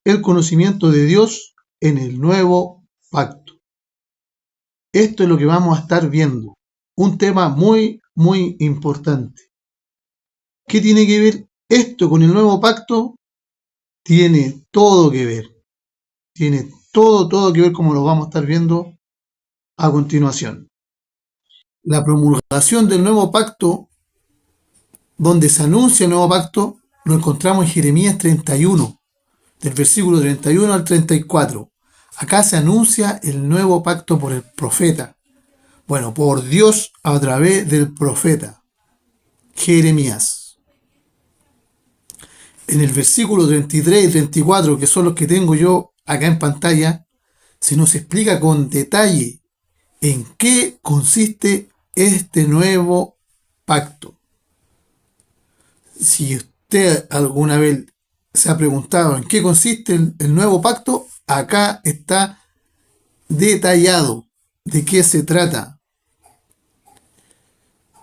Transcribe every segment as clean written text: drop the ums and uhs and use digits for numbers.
el conocimiento de Dios en el nuevo pacto. Esto es lo que vamos a estar viendo. Un tema muy, muy importante. ¿Qué tiene que ver esto con el nuevo pacto? Tiene todo que ver. Tiene todo que ver, como lo vamos a estar viendo a continuación. La promulgación del nuevo pacto, donde se anuncia el nuevo pacto, lo encontramos en Jeremías 31, del versículo 31 al 34. Acá se anuncia el nuevo pacto por el profeta. Bueno, por Dios a través del profeta Jeremías. En el versículo 33 y 34, que son los que tengo yo acá en pantalla, se nos explica con detalle en qué consiste este nuevo pacto. Si usted alguna vez se ha preguntado en qué consiste el nuevo pacto, acá está detallado de qué se trata.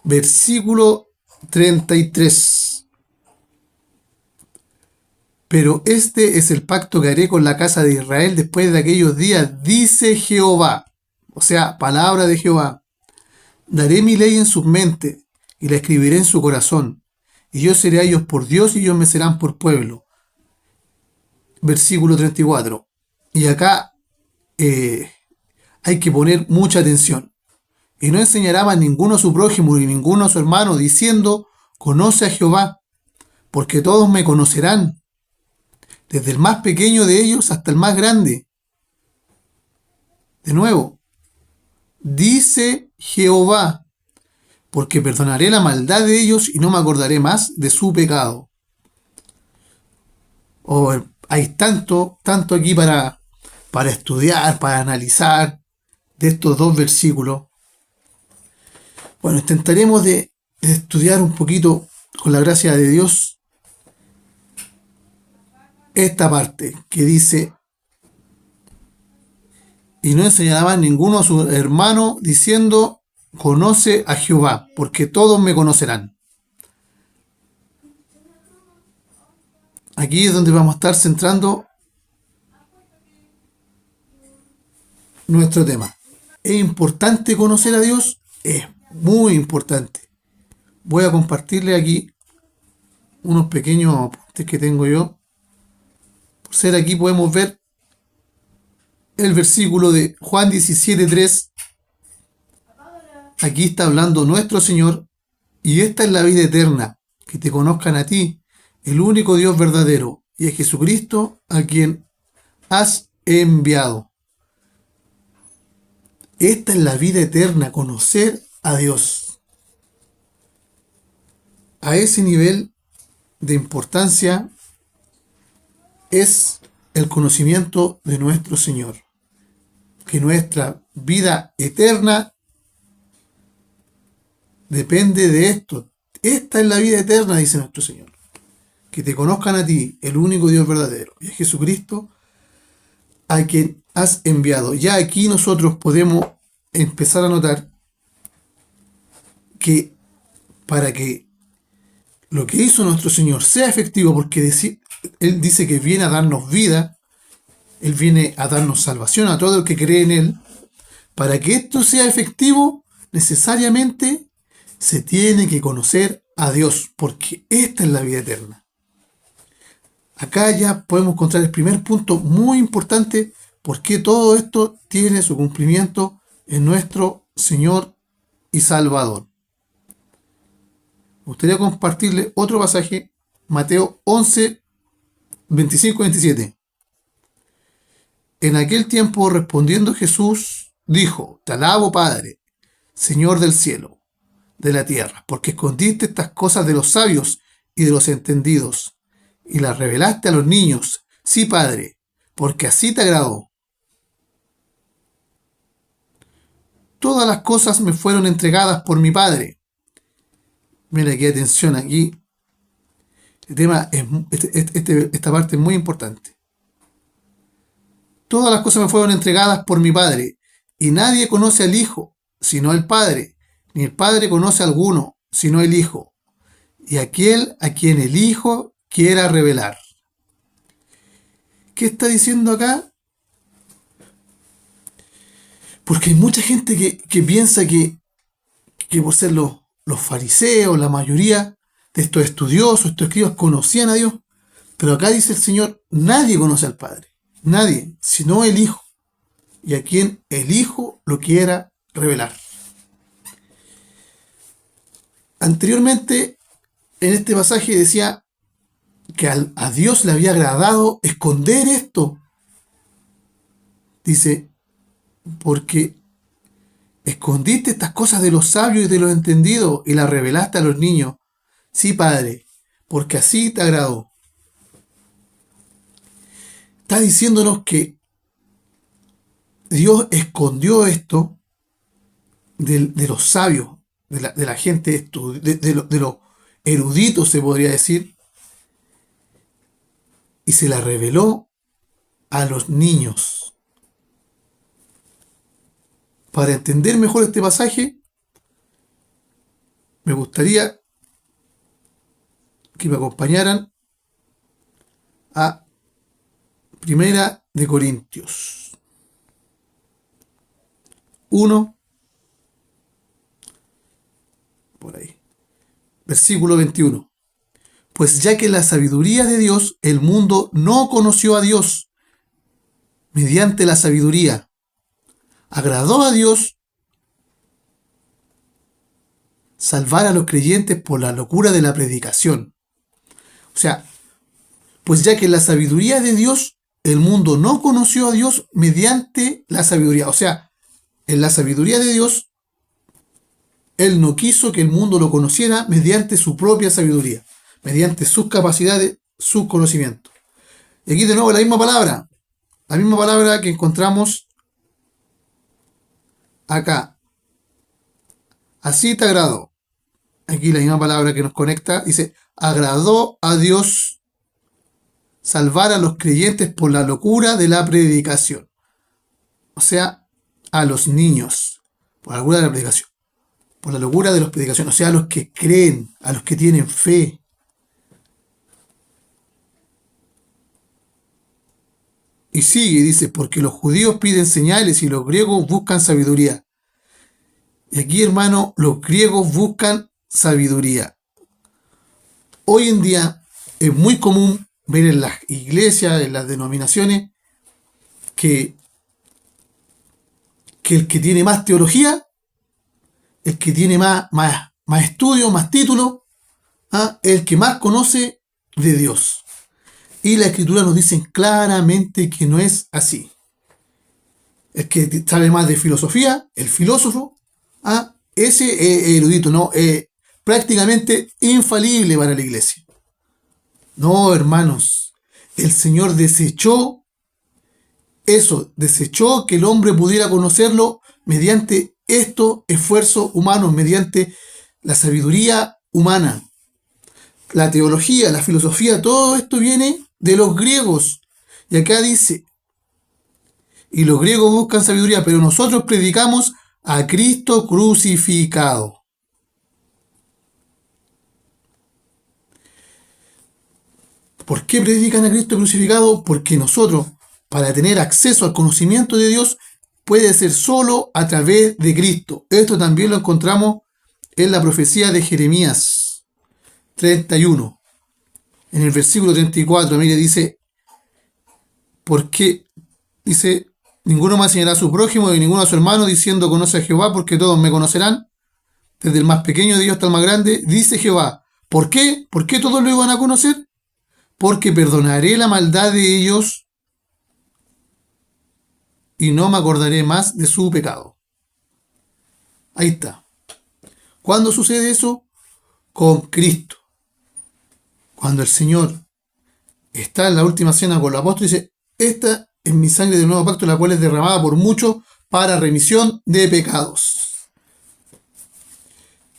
Versículo 33. Pero este es el pacto que haré con la casa de Israel después de aquellos días, dice Jehová. O sea, palabra de Jehová. Daré mi ley en sus mentes y la escribiré en su corazón. Y yo seré a ellos por Dios y ellos me serán por pueblo. Versículo 34. Y acá hay que poner mucha atención. Y no enseñará más ninguno a su prójimo ni ninguno a su hermano, diciendo, conoce a Jehová, porque todos me conocerán, desde el más pequeño de ellos hasta el más grande. De nuevo, dice Jehová, porque perdonaré la maldad de ellos y no me acordaré más de su pecado. Hay tanto aquí para estudiar, para analizar de estos dos versículos. Bueno, intentaremos de estudiar un poquito, con la gracia de Dios, esta parte que dice, y no enseñará más ninguno a su hermano diciendo, conoce a Jehová, porque todos me conocerán. Aquí es donde vamos a estar centrando nuestro tema. ¿Es importante conocer a Dios? Es muy importante. Voy a compartirle aquí unos pequeños apuntes que tengo yo. Por ser aquí podemos ver el versículo de Juan 17:3. Aquí está hablando nuestro Señor, y esta es la vida eterna, que te conozcan a ti, el único Dios verdadero, y a Jesucristo a quien has enviado. Esta es la vida eterna, conocer a Dios. A ese nivel de importancia es el conocimiento de nuestro Señor. Que nuestra vida eterna depende de esto. Esta es la vida eterna, dice nuestro Señor. Que te conozcan a ti, el único Dios verdadero, y a Jesucristo a quien has enviado. Ya aquí nosotros podemos empezar a notar que para que lo que hizo nuestro Señor sea efectivo, porque Él dice que viene a darnos vida, Él viene a darnos salvación a todo el que cree en Él, para que esto sea efectivo, necesariamente se tiene que conocer a Dios, porque esta es la vida eterna. Acá ya podemos encontrar el primer punto muy importante, porque todo esto tiene su cumplimiento en nuestro Señor y Salvador. Me gustaría compartirle otro pasaje, Mateo 11, 25-27. En aquel tiempo, respondiendo Jesús, dijo, te alabo, Padre, Señor del cielo, de la tierra, porque escondiste estas cosas de los sabios y de los entendidos, y las revelaste a los niños. Sí, Padre, porque así te agradó. Todas las cosas me fueron entregadas por mi Padre. Mira aquí, atención, aquí. El tema es, esta parte es muy importante. Todas las cosas me fueron entregadas por mi Padre, y nadie conoce al Hijo, sino el Padre, ni el Padre conoce a alguno, sino el Hijo, y aquel a quien el Hijo quiera revelar. qué está diciendo acá? Porque hay mucha gente que piensa que por ser los fariseos, la mayoría de estos estudiosos, estos escribas conocían a Dios, pero acá dice el Señor, nadie conoce al Padre, nadie, sino el Hijo, y a quien el Hijo lo quiera revelar. Anteriormente, en este pasaje decía que a Dios le había agradado esconder esto. Dice, porque escondiste estas cosas de los sabios y de los entendidos y las revelaste a los niños. Sí, Padre, porque así te agradó. Está diciéndonos que Dios escondió esto de los sabios, de la gente, de los eruditos, se podría decir, y se la reveló a los niños. Para entender mejor este pasaje, me gustaría que me acompañaran a Primera de Corintios 1, por ahí, versículo 21. Pues ya que la sabiduría de Dios, el mundo no conoció a Dios mediante la sabiduría. Agradó a Dios salvar a los creyentes por la locura de la predicación. O sea, pues ya que la sabiduría de Dios, el mundo no conoció a Dios mediante la sabiduría. O sea, en la sabiduría de Dios, Él no quiso que el mundo lo conociera mediante su propia sabiduría, mediante sus capacidades, sus conocimientos. Y aquí de nuevo la misma palabra que encontramos acá. Así te agradó. Aquí la misma palabra que nos conecta dice, agradó a Dios salvar a los creyentes por la locura de la predicación. O sea, a los niños, por la locura de la predicación. Por la locura de la predicación. O sea, a los que creen, a los que tienen fe. Y sigue, dice, porque los judíos piden señales y los griegos buscan sabiduría. Y aquí, hermano, los griegos buscan sabiduría. Hoy en día es muy común ver en las iglesias, en las denominaciones, que el que tiene más teología, el que tiene más estudio, más título, el que más conoce de Dios. Y la Escritura nos dice claramente que no es así. El que sabe más de filosofía, el filósofo, ese es erudito, no, prácticamente infalible para la iglesia. No, hermanos, el Señor desechó eso, desechó que el hombre pudiera conocerlo mediante estos esfuerzos humanos, mediante la sabiduría humana. La teología, la filosofía, todo esto viene de los griegos. Y acá dice, y los griegos buscan sabiduría, pero nosotros predicamos a Cristo crucificado. ¿Por qué predican a Cristo crucificado? Porque nosotros, para tener acceso al conocimiento de Dios, puede ser solo a través de Cristo. Esto también lo encontramos en la profecía de Jeremías 31. En el versículo 34, mire, dice, porque, dice, ninguno más enseñará a su prójimo y ninguno a su hermano, diciendo, conoce a Jehová, porque todos me conocerán, desde el más pequeño de ellos hasta el más grande, dice Jehová. ¿Por qué? ¿Por qué todos lo iban a conocer? Porque perdonaré la maldad de ellos y no me acordaré más de su pecado. Ahí está. ¿Cuándo sucede eso? Con Cristo. Cuando el Señor está en la última cena con los apóstoles, dice, esta es mi sangre del nuevo pacto, la cual es derramada por muchos para remisión de pecados.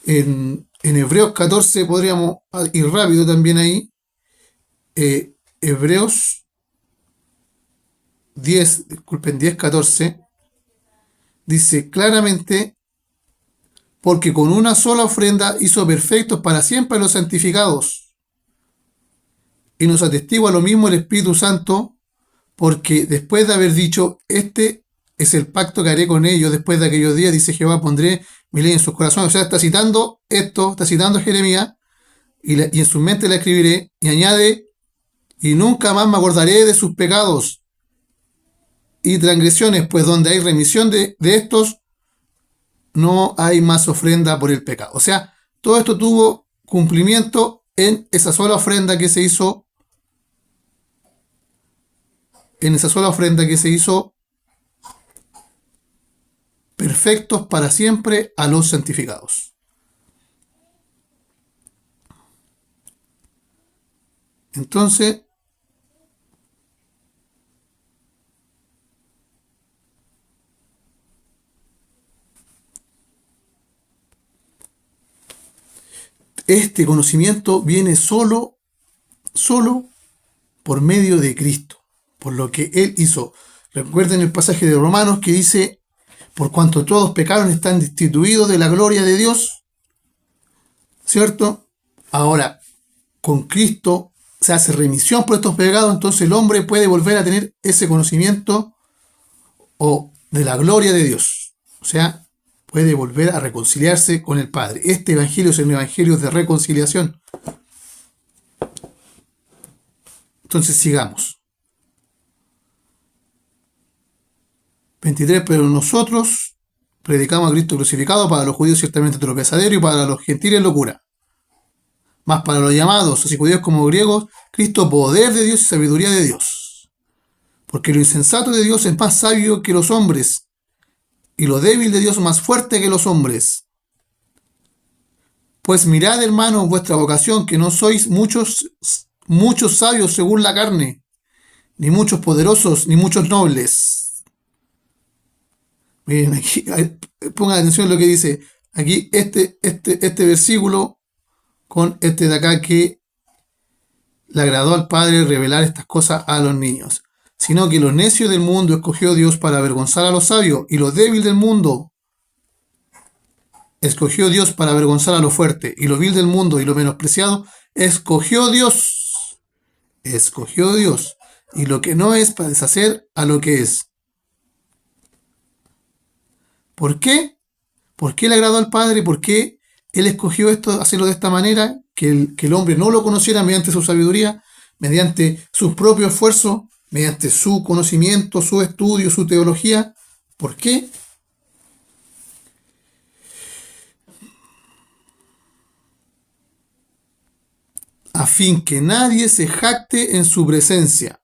En Hebreos 14 podríamos ir rápido también ahí. Hebreos 10:14 dice claramente, porque con una sola ofrenda hizo perfectos para siempre a los santificados. Y nos atestigua lo mismo el Espíritu Santo, porque después de haber dicho, este es el pacto que haré con ellos después de aquellos días, dice Jehová, pondré mi ley en sus corazones. O sea, está citando esto, está citando a Jeremías, y en su mente la escribiré, y añade, y nunca más me acordaré de sus pecados y transgresiones, pues donde hay remisión de estos, no hay más ofrenda por el pecado. O sea, todo esto tuvo cumplimiento en esa sola ofrenda que se hizo, perfectos para siempre a los santificados. Entonces, este conocimiento viene solo por medio de Cristo, por lo que Él hizo. Recuerden el pasaje de Romanos que dice, por cuanto todos pecaron están destituidos de la gloria de Dios, ¿cierto? Ahora, con Cristo se hace remisión por estos pecados, entonces el hombre puede volver a tener ese conocimiento o de la gloria de Dios. O sea, puede volver a reconciliarse con el Padre. Este evangelio es el evangelio de reconciliación. Entonces sigamos. 23. Pero nosotros predicamos a Cristo crucificado, para los judíos ciertamente tropezadero y para los gentiles locura. Mas para los llamados, así judíos como griegos, Cristo poder de Dios y sabiduría de Dios. Porque lo insensato de Dios es más sabio que los hombres, y lo débil de Dios más fuerte que los hombres. Pues mirad, hermanos, vuestra vocación, que no sois muchos sabios según la carne, ni muchos poderosos, ni muchos nobles. Miren, aquí, pongan atención a lo que dice aquí este versículo con este de acá, que le agradó al Padre revelar estas cosas a los niños. Sino que los necios del mundo escogió Dios para avergonzar a los sabios, y lo débil del mundo escogió Dios para avergonzar a lo fuerte, y lo vil del mundo y lo menospreciado escogió Dios, y lo que no es para deshacer a lo que es. ¿Por qué? ¿Por qué le agradó al Padre? ¿Por qué Él escogió esto, hacerlo de esta manera? Que el hombre no lo conociera mediante su sabiduría, mediante sus propios esfuerzos, mediante su conocimiento, su estudio, su teología. ¿Por qué? A fin que nadie se jacte en su presencia,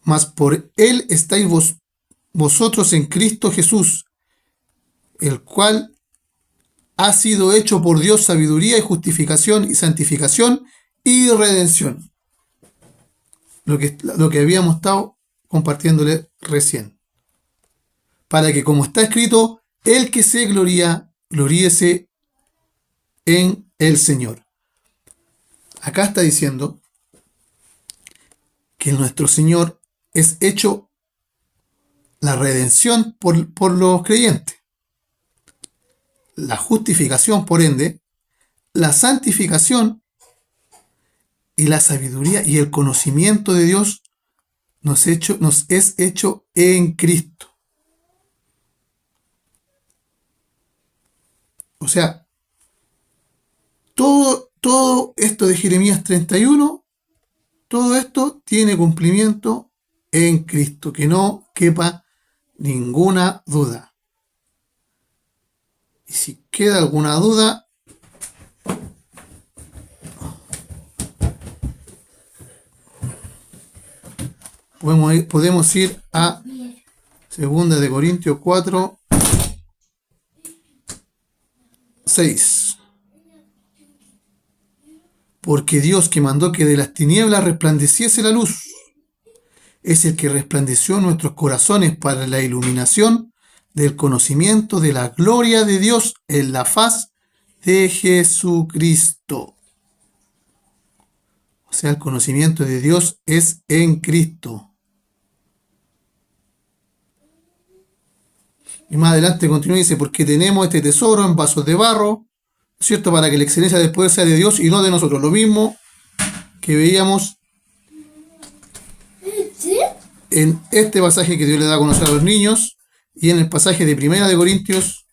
mas por Él estáis vosotros en Cristo Jesús, el cual ha sido hecho por Dios sabiduría y justificación y santificación y redención. Lo que habíamos estado compartiéndole recién. Para que, como está escrito, el que se gloría, gloríese en el Señor. Acá está diciendo que nuestro Señor es hecho la redención por los creyentes, la justificación, por ende, la santificación y la sabiduría y el conocimiento de Dios nos es hecho en Cristo. O sea, todo esto de Jeremías 31, todo esto tiene cumplimiento en Cristo, que no quepa ninguna duda. Y si queda alguna duda, podemos ir a 2 de Corintios 4, 6. Porque Dios, que mandó que de las tinieblas resplandeciese la luz, es el que resplandeció en nuestros corazones para la iluminación del conocimiento de la gloria de Dios en la faz de Jesucristo. O sea, el conocimiento de Dios es en Cristo. Y más adelante continúa y dice, porque tenemos este tesoro en vasos de barro, ¿cierto? Para que la excelencia del poder sea de Dios y no de nosotros. Lo mismo que veíamos en este pasaje que Dios le da a conocer a los niños y en el pasaje de Primera de Corintios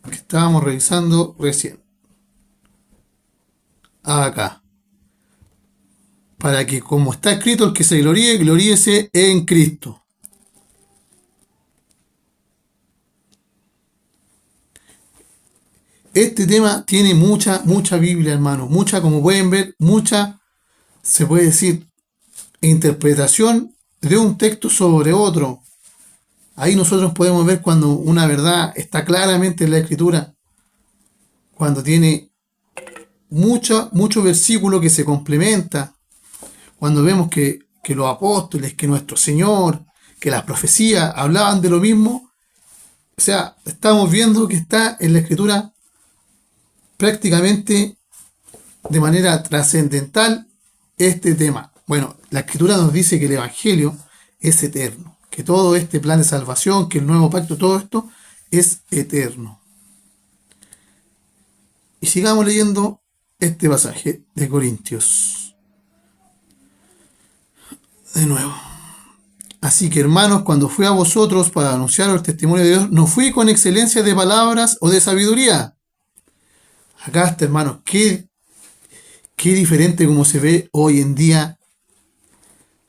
que estábamos revisando recién. Acá. Para que, como está escrito, el que se gloríe, gloríese en Cristo. Este tema tiene mucha Biblia, hermano. Mucha, como pueden ver, mucha, se puede decir, interpretación de un texto sobre otro. Ahí nosotros podemos ver cuando una verdad está claramente en la Escritura, cuando tiene mucho versículo que se complementa, cuando vemos que los apóstoles, que nuestro Señor, que las profecías hablaban de lo mismo. O sea, estamos viendo que está en la Escritura prácticamente de manera trascendental este tema. Bueno, la Escritura nos dice que el Evangelio es eterno, que todo este plan de salvación, que el nuevo pacto, todo esto es eterno. Y sigamos leyendo este pasaje de Corintios. De nuevo. Así que, hermanos, cuando fui a vosotros para anunciar el testimonio de Dios, no fui con excelencia de palabras o de sabiduría. Acá está, hermanos, qué diferente como se ve hoy en día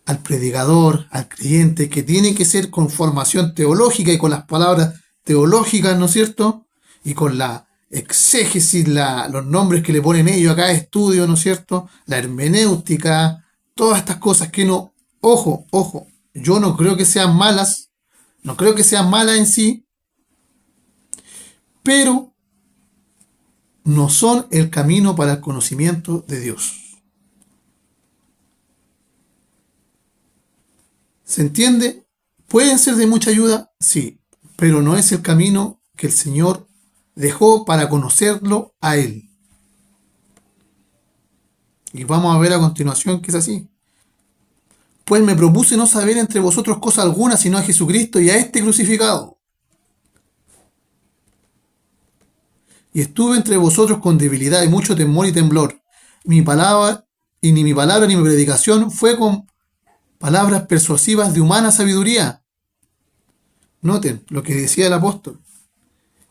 al predicador, al creyente, que tiene que ser con formación teológica y con las palabras teológicas, ¿no es cierto? Y con la exégesis, los nombres que le ponen ellos acá, estudio, ¿no es cierto? La hermenéutica, todas estas cosas que no, ojo, yo no creo que sean malas, no creo que sean malas en sí, pero no son el camino para el conocimiento de Dios. ¿Se entiende? ¿Pueden ser de mucha ayuda? Sí, pero no es el camino que el Señor dejó para conocerlo a Él. Y vamos a ver a continuación que es así. Pues me propuse no saber entre vosotros cosa alguna, sino a Jesucristo y a este crucificado. Y estuve entre vosotros con debilidad y mucho temor y temblor. Ni mi palabra ni mi predicación fue con palabras persuasivas de humana sabiduría. Noten lo que decía el apóstol.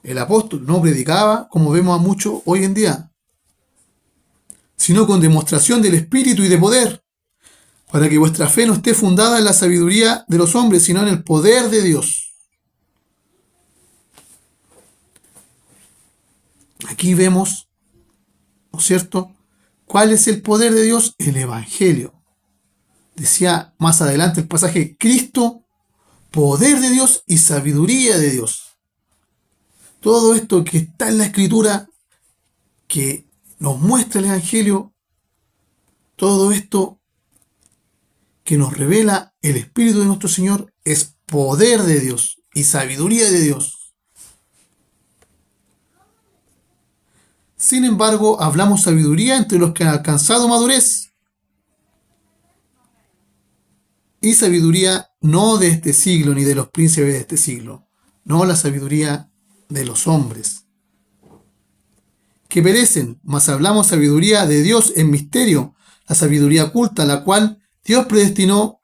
El apóstol no predicaba como vemos a muchos hoy en día, sino con demostración del Espíritu y de poder, para que vuestra fe no esté fundada en la sabiduría de los hombres, sino en el poder de Dios. Aquí vemos, ¿no es cierto?, ¿cuál es el poder de Dios? El Evangelio. Decía más adelante el pasaje, Cristo, poder de Dios y sabiduría de Dios. Todo esto que está en la Escritura, que nos muestra el Evangelio, todo esto que nos revela el Espíritu de nuestro Señor, es poder de Dios y sabiduría de Dios. Sin embargo, hablamos sabiduría entre los que han alcanzado madurez. Y sabiduría no de este siglo, ni de los príncipes de este siglo, no la sabiduría de los hombres, que perecen, mas hablamos sabiduría de Dios en misterio, la sabiduría oculta, la cual Dios predestinó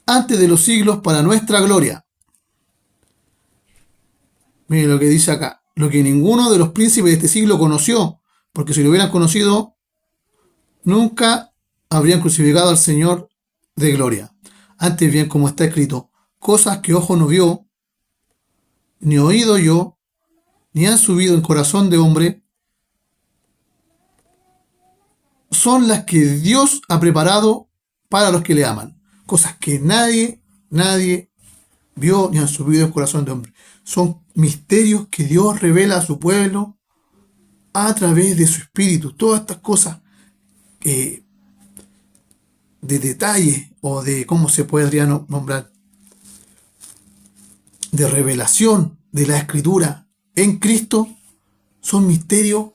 antes de los siglos para nuestra gloria. Miren lo que dice acá, lo que ninguno de los príncipes de este siglo conoció, porque si lo hubieran conocido, nunca habrían crucificado al Señor de gloria. Antes bien, como está escrito, cosas que ojo no vio, ni oído yo, ni han subido en corazón de hombre, son las que Dios ha preparado para los que le aman. Cosas que nadie vio ni han subido en corazón de hombre. Son misterios que Dios revela a su pueblo a través de su Espíritu. Todas estas cosas de detalle, o de cómo se podría nombrar, de revelación de la Escritura en Cristo, son misterios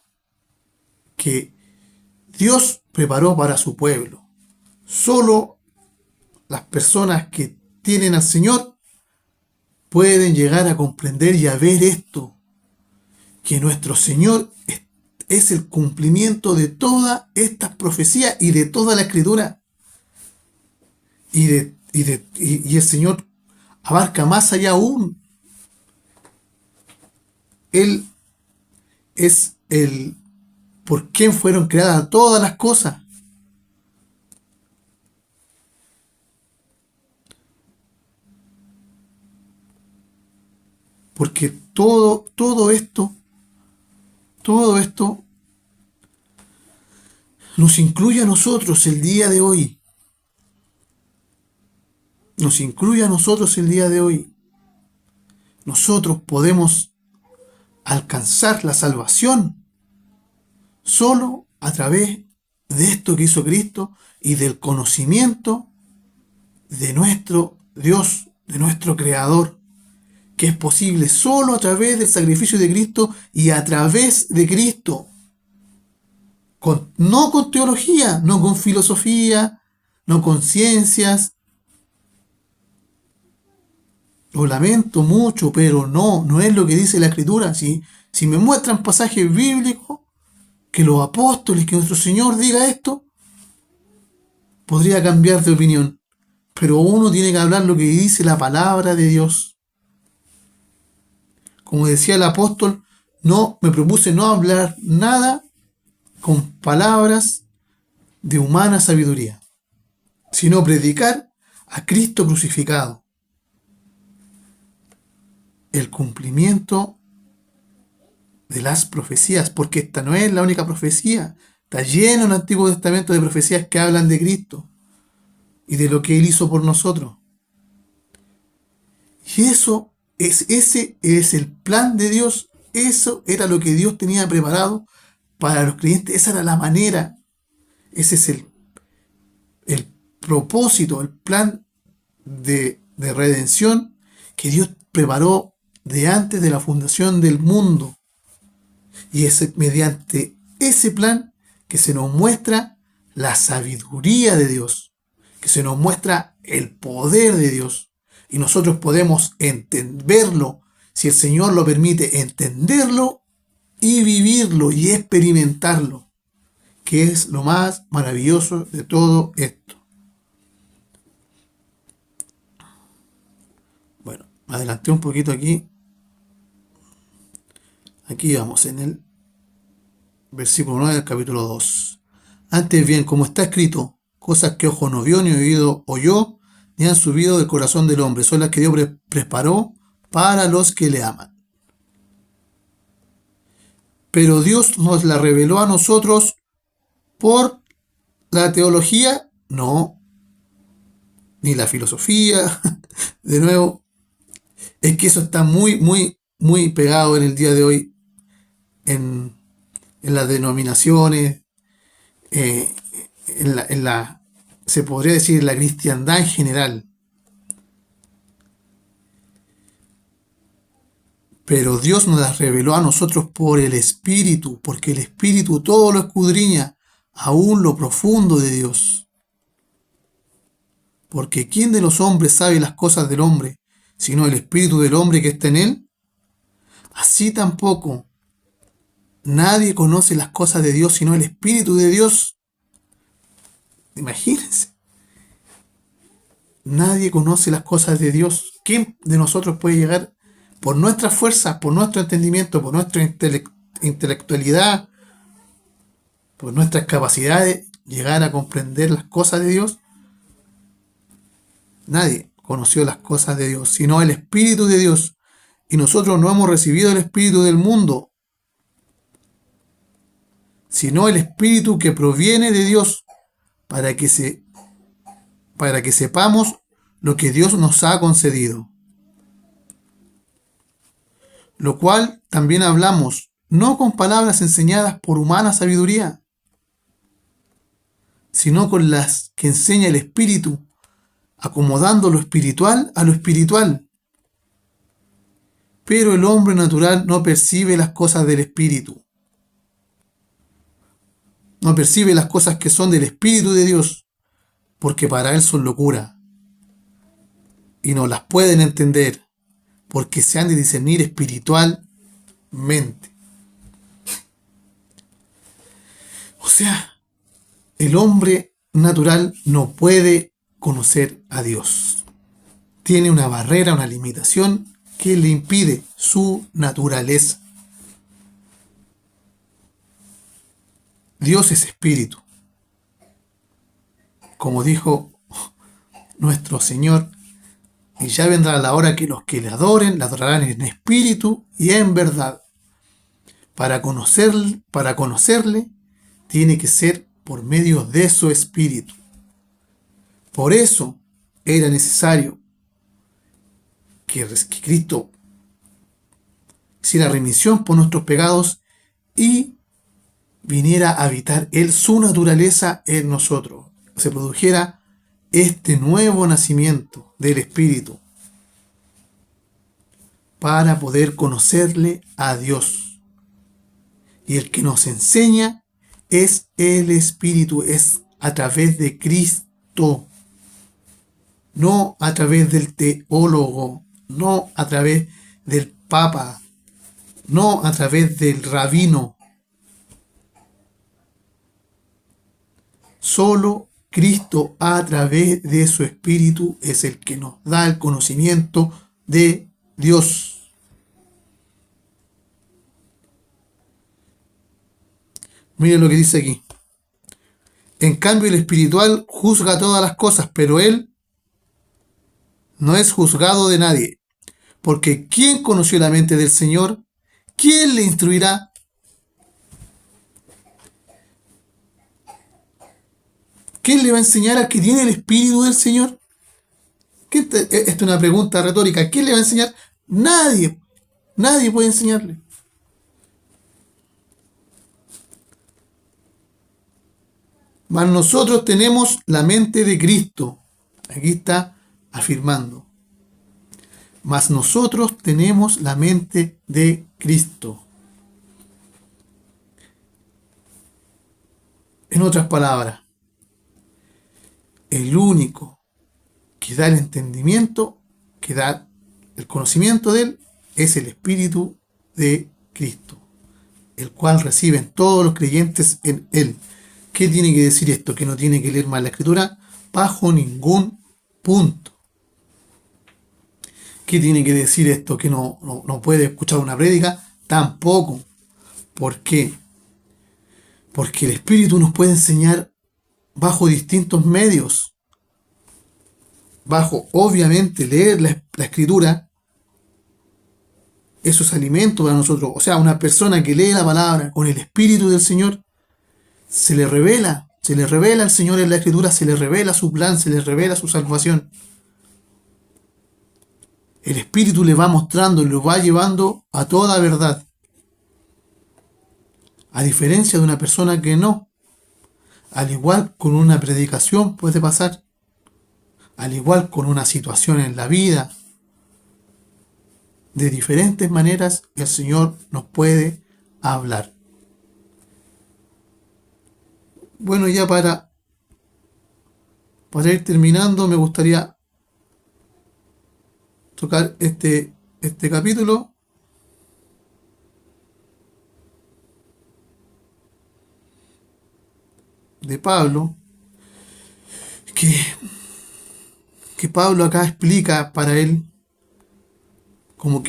que Dios preparó para su pueblo. Solo las personas que tienen al Señor pueden llegar a comprender y a ver esto, que nuestro Señor es el cumplimiento de todas estas profecías y de toda la escritura. Y el Señor abarca más allá aún. Él es el por quién fueron creadas todas las cosas. Porque todo esto nos incluye a nosotros el día de hoy. Nos incluye a nosotros el día de hoy. Nosotros podemos alcanzar la salvación solo a través de esto que hizo Cristo y del conocimiento de nuestro Dios, de nuestro Creador, que es posible solo a través del sacrificio de Cristo y a través de Cristo. No con teología, no con filosofía, no con ciencias. Lo lamento mucho, pero no es lo que dice la Escritura. Si me muestran pasajes bíblicos, que los apóstoles, que nuestro Señor diga esto, podría cambiar de opinión. Pero uno tiene que hablar lo que dice la palabra de Dios. Como decía el apóstol, no me propuse no hablar nada con palabras de humana sabiduría, sino predicar a Cristo crucificado. El cumplimiento de las profecías, porque esta no es la única profecía. Está lleno el Antiguo Testamento de profecías que hablan de Cristo y de lo que Él hizo por nosotros. Y ese es el plan de Dios. Eso era lo que Dios tenía preparado para los creyentes. Esa era la manera. Ese es el propósito, el plan de redención que Dios preparó de antes de la fundación del mundo. Y es mediante ese plan que se nos muestra la sabiduría de Dios, que se nos muestra el poder de Dios. Y nosotros podemos entenderlo, si el Señor lo permite, entenderlo y vivirlo y experimentarlo, que es lo más maravilloso de todo esto. Bueno, me adelanté un poquito aquí. Aquí vamos en el versículo 9 del capítulo 2. Antes bien, como está escrito, cosas que ojo no vio, ni oído oyó, ni han subido del corazón del hombre, son las que Dios preparó para los que le aman. Pero Dios nos la reveló a nosotros por la teología, no, ni la filosofía. De nuevo, es que eso está muy pegado en el día de hoy en las denominaciones, se podría decir la cristiandad en general. Pero Dios nos las reveló a nosotros por el Espíritu, porque el Espíritu todo lo escudriña, aún lo profundo de Dios. Porque ¿quién de los hombres sabe las cosas del hombre, sino el Espíritu del hombre que está en él? Así tampoco nadie conoce las cosas de Dios, sino el Espíritu de Dios. Imagínense. Nadie conoce las cosas de Dios. ¿Quién de nosotros puede llegar por nuestras fuerzas, por nuestro entendimiento, por nuestra intelectualidad, por nuestras capacidades, llegar a comprender las cosas de Dios? Nadie conoció las cosas de Dios, sino el Espíritu de Dios. Y nosotros no hemos recibido el Espíritu del mundo, sino el Espíritu que proviene de Dios, para que sepamos lo que Dios nos ha concedido. Lo cual también hablamos, no con palabras enseñadas por humana sabiduría, sino con las que enseña el Espíritu, acomodando lo espiritual a lo espiritual. Pero el hombre natural no percibe las cosas del Espíritu. No percibe las cosas que son del Espíritu de Dios, porque para él son locura. Y no las pueden entender, porque se han de discernir espiritualmente. O sea, el hombre natural no puede conocer a Dios. Tiene una barrera, una limitación que le impide su naturaleza. Dios es espíritu. Como dijo nuestro Señor, y ya vendrá la hora que los que le adoren, le adorarán en espíritu y en verdad. Para conocerle, tiene que ser por medio de su espíritu. Por eso era necesario que Cristo hiciera remisión por nuestros pecados y viniera a habitar Él su naturaleza en nosotros. Se produjera este nuevo nacimiento del Espíritu para poder conocerle a Dios. Y el que nos enseña es el Espíritu, es a través de Cristo, no a través del teólogo, no a través del Papa, no a través del rabino. Solo Cristo a través de su Espíritu es el que nos da el conocimiento de Dios. Miren lo que dice aquí. En cambio, el espiritual juzga todas las cosas, pero él no es juzgado de nadie. Porque ¿quién conoció la mente del Señor? ¿Quién le instruirá? ¿Quién le va a enseñar al que tiene el Espíritu del Señor? Esta es una pregunta retórica. ¿Quién le va a enseñar? Nadie. Nadie puede enseñarle. Mas nosotros tenemos la mente de Cristo. Aquí está afirmando. Mas nosotros tenemos la mente de Cristo. En otras palabras, el único que da el entendimiento, que da el conocimiento de Él, es el Espíritu de Cristo, el cual reciben todos los creyentes en Él. ¿Qué tiene que decir esto? Que no tiene que leer más la Escritura bajo ningún punto. ¿Qué tiene que decir esto? Que no puede escuchar una prédica tampoco. ¿Por qué? Porque el Espíritu nos puede enseñar bajo distintos medios. Bajo, obviamente, leer la Escritura. Eso es alimento para nosotros. O sea, una persona que lee la palabra con el Espíritu del Señor, se le revela al Señor en la Escritura, se le revela su plan, se le revela su salvación. El Espíritu le va mostrando y lo va llevando a toda verdad. A diferencia de una persona que no. Al igual con una predicación puede pasar. Al igual con una situación en la vida. De diferentes maneras el Señor nos puede hablar. Bueno, ya para ir terminando, me gustaría tocar este capítulo. De Pablo, que Pablo acá explica para él como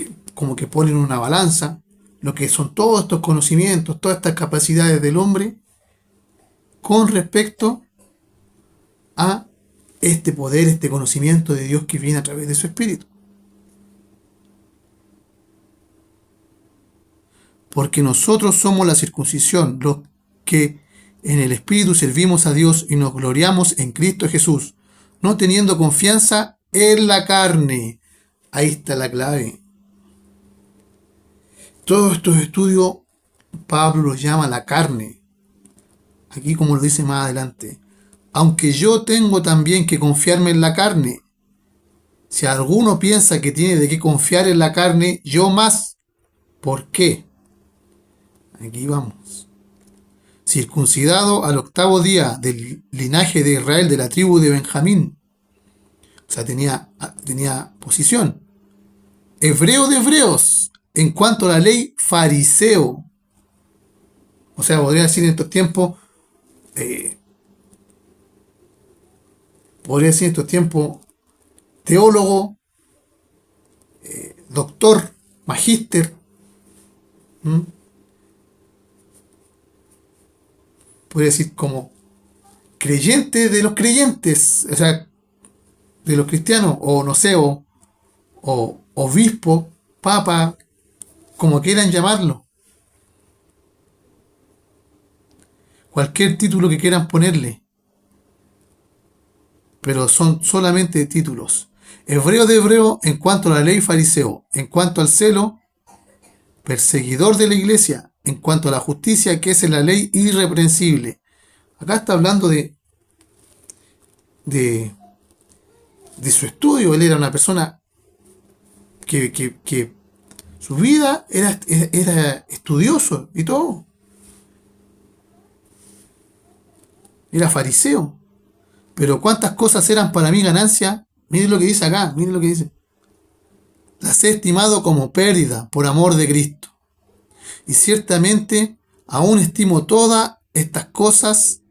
que pone en una balanza lo que son todos estos conocimientos, todas estas capacidades del hombre con respecto a este poder, este conocimiento de Dios que viene a través de su Espíritu. Porque nosotros somos la circuncisión, los que en el Espíritu servimos a Dios y nos gloriamos en Cristo Jesús, no teniendo confianza en la carne. Ahí está la clave. Todos estos estudios Pablo los llama la carne. Aquí como lo dice más adelante. Aunque yo tengo también que confiarme en la carne. Si alguno piensa que tiene de qué confiar en la carne, yo más. ¿Por qué? Aquí vamos. Circuncidado al 8º día del linaje de Israel, de la tribu de Benjamín. O sea, tenía posición. Hebreo de hebreos. En cuanto a la ley, fariseo. O sea, podría decir en estos tiempos, eh, podría decir en estos tiempos, teólogo, doctor, magíster, ¿m? Podría decir como creyente de los creyentes, o sea, de los cristianos, o no sé, o obispo, papa, como quieran llamarlo, cualquier título que quieran ponerle, pero son solamente títulos. Hebreo de hebreo en cuanto a la ley, fariseo en cuanto al celo, perseguidor de la iglesia en cuanto a la justicia que es en la ley, irreprensible. Acá está hablando de, de su estudio. Él era una persona que su vida era estudioso y todo. Era fariseo. Pero cuántas cosas eran para mí ganancia. Miren lo que dice acá, miren lo que dice. Las he estimado como pérdida por amor de Cristo. Y ciertamente aún estimo todas estas cosas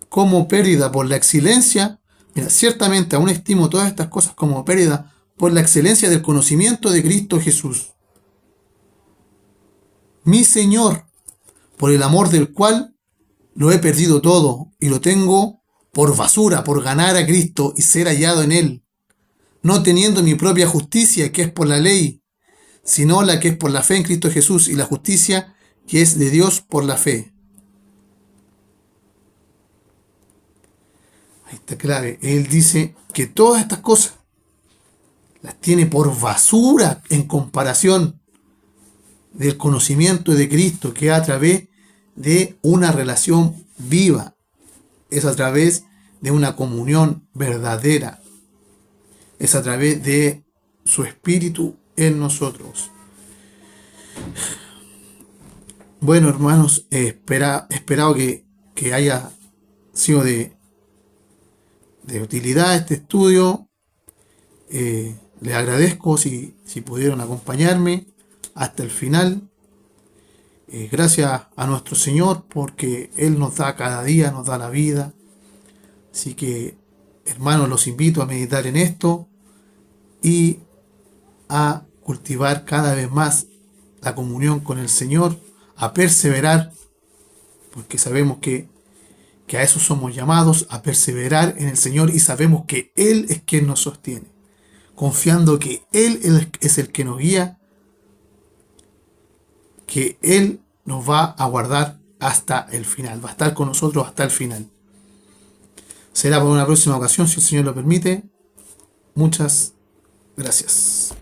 como pérdida por la excelencia. Mira, ciertamente aún estimo todas estas cosas como pérdida por la excelencia del conocimiento de Cristo Jesús, mi Señor, por el amor del cual lo he perdido todo y lo tengo por basura, por ganar a Cristo y ser hallado en Él, no teniendo mi propia justicia que es por la ley, sino la que es por la fe en Cristo Jesús y la justicia que es de Dios por la fe. Ahí está clave. Él dice que todas estas cosas las tiene por basura en comparación del conocimiento de Cristo, que es a través de una relación viva, es a través de una comunión verdadera, es a través de su Espíritu en nosotros. Bueno, hermanos, esperado que haya sido de utilidad este estudio. Les agradezco si pudieron acompañarme hasta el final. Gracias a nuestro Señor porque Él nos da cada día, nos da la vida. Así que, hermanos, los invito a meditar en esto y a cultivar cada vez más la comunión con el Señor, a perseverar, porque sabemos que a eso somos llamados, a perseverar en el Señor, y sabemos que Él es quien nos sostiene, confiando que Él es el que nos guía, que Él nos va a guardar hasta el final, va a estar con nosotros hasta el final. Será por una próxima ocasión, si el Señor lo permite. Muchas gracias.